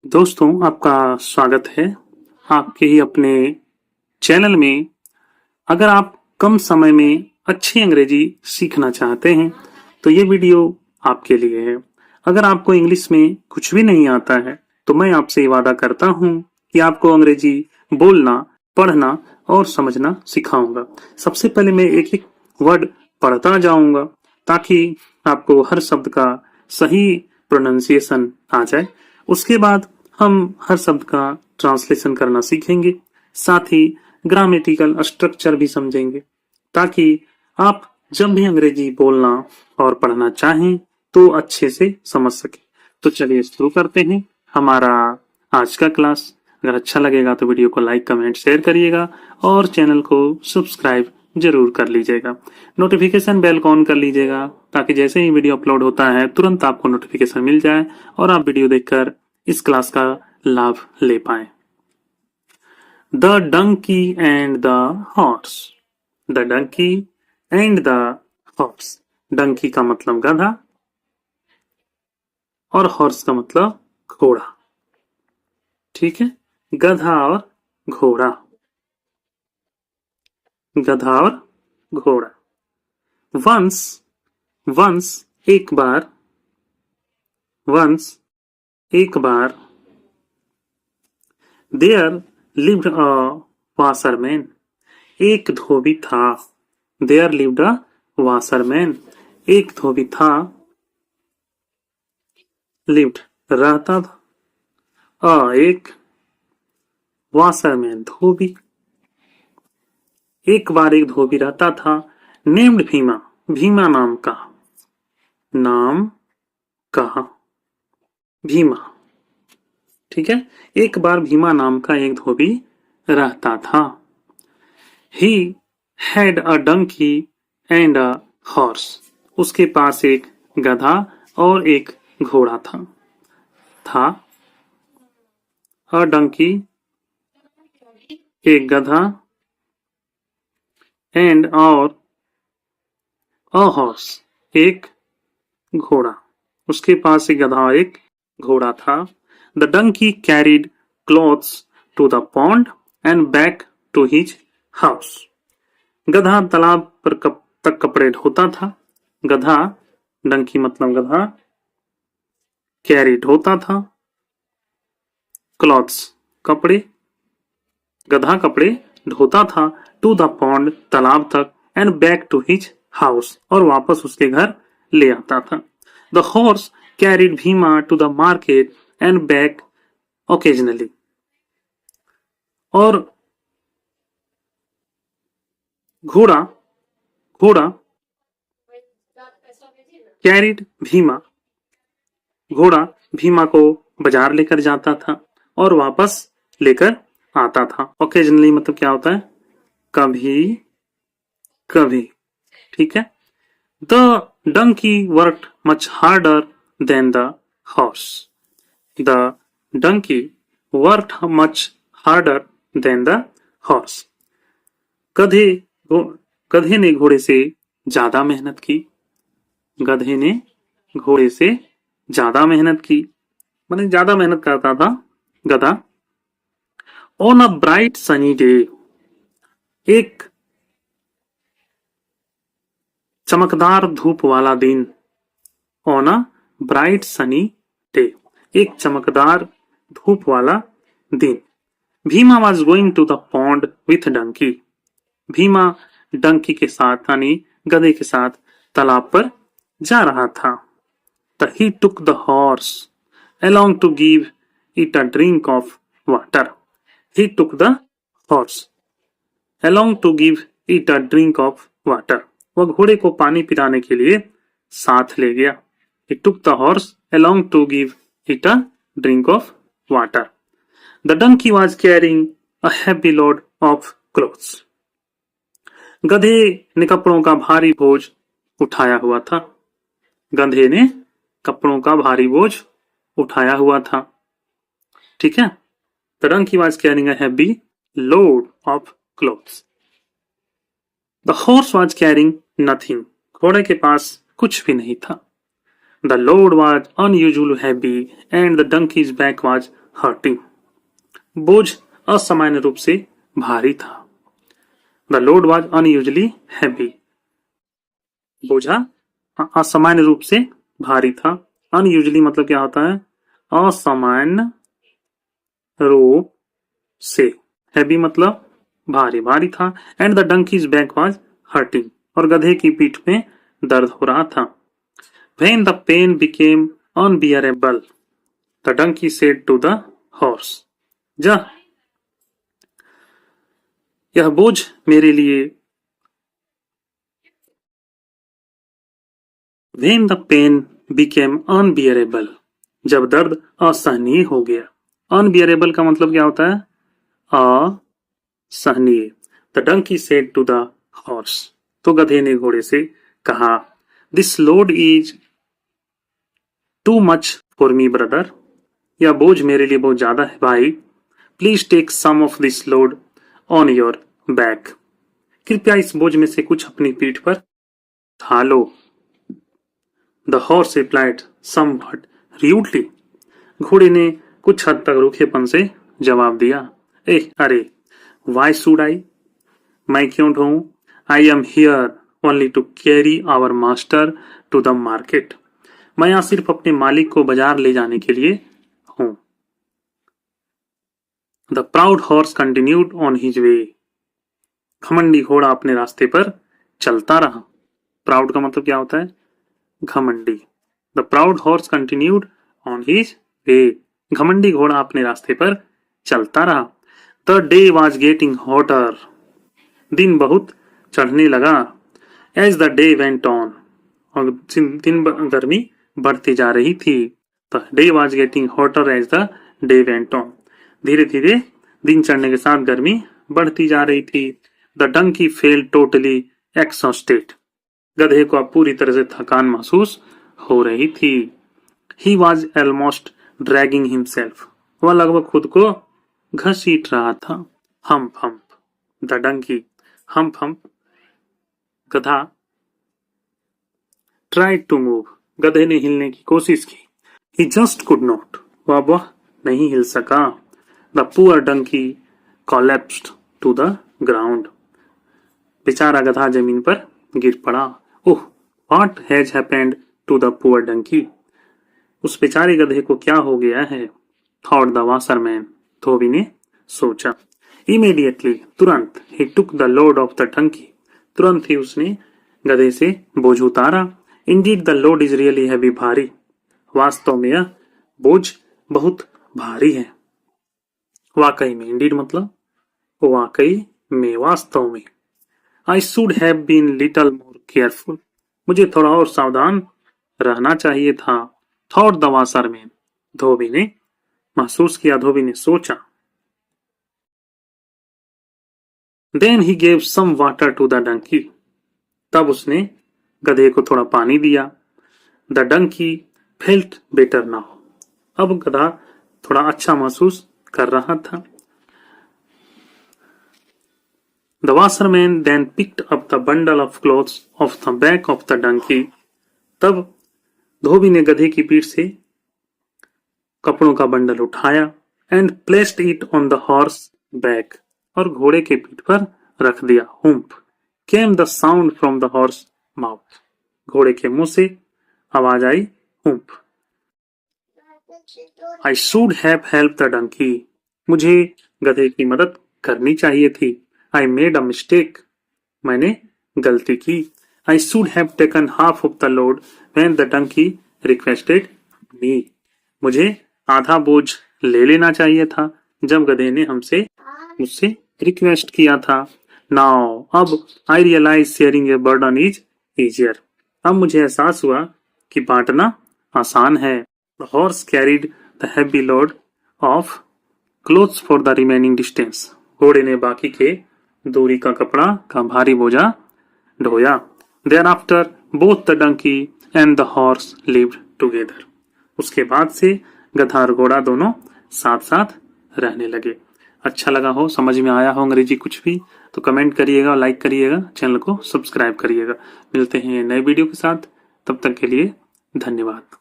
दोस्तों, आपका स्वागत है आपके ही अपने चैनल में। अगर आप कम समय में अच्छी अंग्रेजी सीखना चाहते हैं तो ये वीडियो आपके लिए है। अगर आपको इंग्लिश में कुछ भी नहीं आता है तो मैं आपसे वादा करता हूँ कि आपको अंग्रेजी बोलना, पढ़ना और समझना सिखाऊंगा। सबसे पहले मैं एक एक वर्ड पढ़ता जाऊंगा ताकि आपको हर शब्द का सही प्रोनाउंसिएशन आ जाए। उसके बाद हम हर शब्द का ट्रांसलेशन करना सीखेंगे, साथ ही ग्रामेटिकल स्ट्रक्चर भी समझेंगे ताकि आप जब भी अंग्रेजी बोलना और पढ़ना चाहें तो अच्छे से समझ सके। तो चलिए शुरू करते हैं हमारा आज का क्लास। अगर अच्छा लगेगा तो वीडियो को लाइक, कमेंट, शेयर करिएगा और चैनल को सब्सक्राइब जरूर कर लीजिएगा। नोटिफिकेशन बेल को ऑन कर लीजिएगा ताकि जैसे ही वीडियो अपलोड होता है तुरंत आपको नोटिफिकेशन मिल जाए और आप वीडियो देखकर इस क्लास का लाभ ले पाए। The donkey and the horse. The donkey and the horse. Donkey का मतलब गधा और हॉर्स का मतलब घोड़ा। ठीक है, गधा और घोड़ा, गधा और घोड़ा। वंस, वंस एक बार, वंस एक बार। There lived a washerman. एक धोबी था। There lived a washerman. एक धोबी था। लिव्ड रहता था। एक वासरमैन धोबी। एक बार एक धोबी रहता था। नेम्ड भीमा। भीमा नाम का, नाम का भीमा। ठीक है, एक बार भीमा नाम का एक धोबी रहता था। He had a donkey and a horse. उसके पास एक गधा और एक घोड़ा था। अ डंकी एक गधा एंड और अ हॉर्स एक घोड़ा। उसके पास एक गधा और एक घोड़ा था। The donkey carried clothes to the pond and back to his house. गधा तालाब पर तक कपड़े ढोता था। गधा, डंकी मतलब गधा, कैरी ढोता था। क्लॉथ्स कपड़े, गधा कपड़े ढोता था। टू द पॉन्ड तालाब तक and back to his house और वापस उसके घर ले आता था। The horse carried Bhima to the market and back occasionally. और घोड़ा, घोड़ा कैरिड भीमा, घोड़ा भीमा को बाजार लेकर जाता था और वापस लेकर आता था। ओकेजनली मतलब क्या होता है? कभी कभी। ठीक है। The donkey worked much harder than the horse. The donkey worked much harder than the horse. गधे गधे ने घोड़े से ज्यादा मेहनत की। गधे ने घोड़े से ज्यादा मेहनत की, मतलब ज्यादा मेहनत करता था गधा। On a bright sunny day. एक चमकदार धूप वाला दिन। On a bright sunny day. एक चमकदार धूप वाला दिन। Bhima was going to the pond with donkey. Bhima donkey के साथ यानी गधे के साथ तालाब पर जा रहा था। He took the horse along to give it a drink of water. He took the horse along to give it a drink of water. वह घोड़े को पानी पिलाने के लिए साथ ले गया। He took the horse along to give it a drink of water. The donkey was carrying a heavy load of clothes. गधे ने कपड़ों का भारी बोझ उठाया हुआ था। गधे ने कपड़ों का भारी बोझ उठाया हुआ था। ठीक है। The donkey was carrying a heavy load of clothes. The horse was carrying nothing. घोड़े के पास कुछ भी नहीं था। The load was unusually heavy and the donkey's back was hurting. बोझ असामान्य रूप से भारी था। The load was unusually heavy. बोझा असामान्य रूप से भारी था। अनयूजली मतलब क्या होता है? असामान्य रूप से। हैवी मतलब भारी, भारी था। And the donkeys back was hurting, और गधे की पीठ में दर्द हो रहा था। When the pain became unbearable, the donkey said to the horse, जा, यह बोझ मेरे लिए। When the pain became unbearable, जब दर्द असहनीय हो गया। Unbearable का मतलब क्या होता है? असहनीय। The donkey said to the horse, तो गधे ने घोड़े से कहा, This load is too much for me, brother. यह बोझ मेरे लिए बहुत ज्यादा है भाई। Please take some of this load on your back. कृपया इस बोझ में से कुछ अपनी पीठ पर उठा लो। The horse replied somewhat rudely. घोड़े ने कुछ हद तक रूखेपन से जवाब दिया, अरे, वाई शुड आई? मैं क्यों ढोऊं? I am here only to carry our master to the market. मैं यहां सिर्फ अपने मालिक को बाजार ले जाने के लिए हूं। The proud horse continued on his way. घमंडी घोड़ा अपने रास्ते पर चलता रहा। प्राउड का मतलब क्या होता है? घमंडी। The proud horse continued on his way. घमंडी घोड़ा अपने रास्ते पर चलता रहा। The day was getting hotter. दिन बहुत चढ़ने लगा। As the day went on, और दिन गर्मी बढ़ती जा रही थी। The day was getting hotter as the day went on. धीरे धीरे दिन चढ़ने के साथ गर्मी बढ़ती जा रही थी। The donkey felt totally exhausted. गधे को अब पूरी तरह से थकान महसूस हो रही थी। He was almost dragging himself. वह लगभग खुद को घसीट रहा था। Hump hump the donkey, hump hump गधा। ट्राइड टू मूव, गधे ने हिलने की कोशिश की। ही जस्ट कुड नॉट, वह नहीं हिल सका। The poor donkey collapsed to the ground. बेचारा गधा जमीन पर गिर पड़ा। Oh, what has happened to the poor donkey. उस बेचारे गधे को क्या हो गया है? थॉट द वाशरमैन, धोबी ने सोचा। इमीडिएटली, तुरंत, ही took the load of the donkey. तुरंत ही उसने गधे से बोझ उतारा। Indeed the load is really heavy, भारी। वास्तव में यह बोझ बहुत भारी है। वाकई में, इंडीड मतलब वाकई में, वास्तव में। I should have been little more careful. मुझे थोड़ा और सावधान रहना चाहिए था। थॉट द वाशरमैन, धोबी ने महसूस किया, धोबी ने सोचा। Then he gave some water to the donkey. तब उसने गधे को थोड़ा पानी दिया। The donkey felt better now. अब गधा थोड़ा अच्छा महसूस कर रहा था। The washerman then picked up the bundle of clothes off the back of the donkey. तब धोबी ने गधे की पीठ से कपड़ों का बंडल उठाया and placed it on the horse back, और घोड़े के पीठ पर रख दिया। Hump came the sound from the horse mouth. घोड़े के मुंह से आवाज आई, hump. I should have helped the donkey. मुझे गधे की मदद करनी चाहिए थी। I made a mistake. मैंने गलती की। I should have taken half of the load when the donkey requested me. मुझे आधा बोझ ले लेना चाहिए था जब गधे ने मुझसे रिक्वेस्ट किया था। Now, अब I realize sharing a burden is easier. अब मुझे एहसास हुआ कि बांटना आसान है। The horse carried the heavy load of clothes for the remaining distance. घोड़े ने बाकी के दूरी का कपड़ा का भारी बोझा ढोया। Thereafter, both the donkey and the horse lived together. उसके बाद से गधा और घोड़ा दोनों साथ साथ रहने लगे। अच्छा लगा हो, समझ में आया हो अंग्रेजी कुछ भी, तो कमेंट करिएगा, लाइक करिएगा, चैनल को सब्सक्राइब करिएगा। मिलते हैं नए वीडियो के साथ, तब तक के लिए धन्यवाद।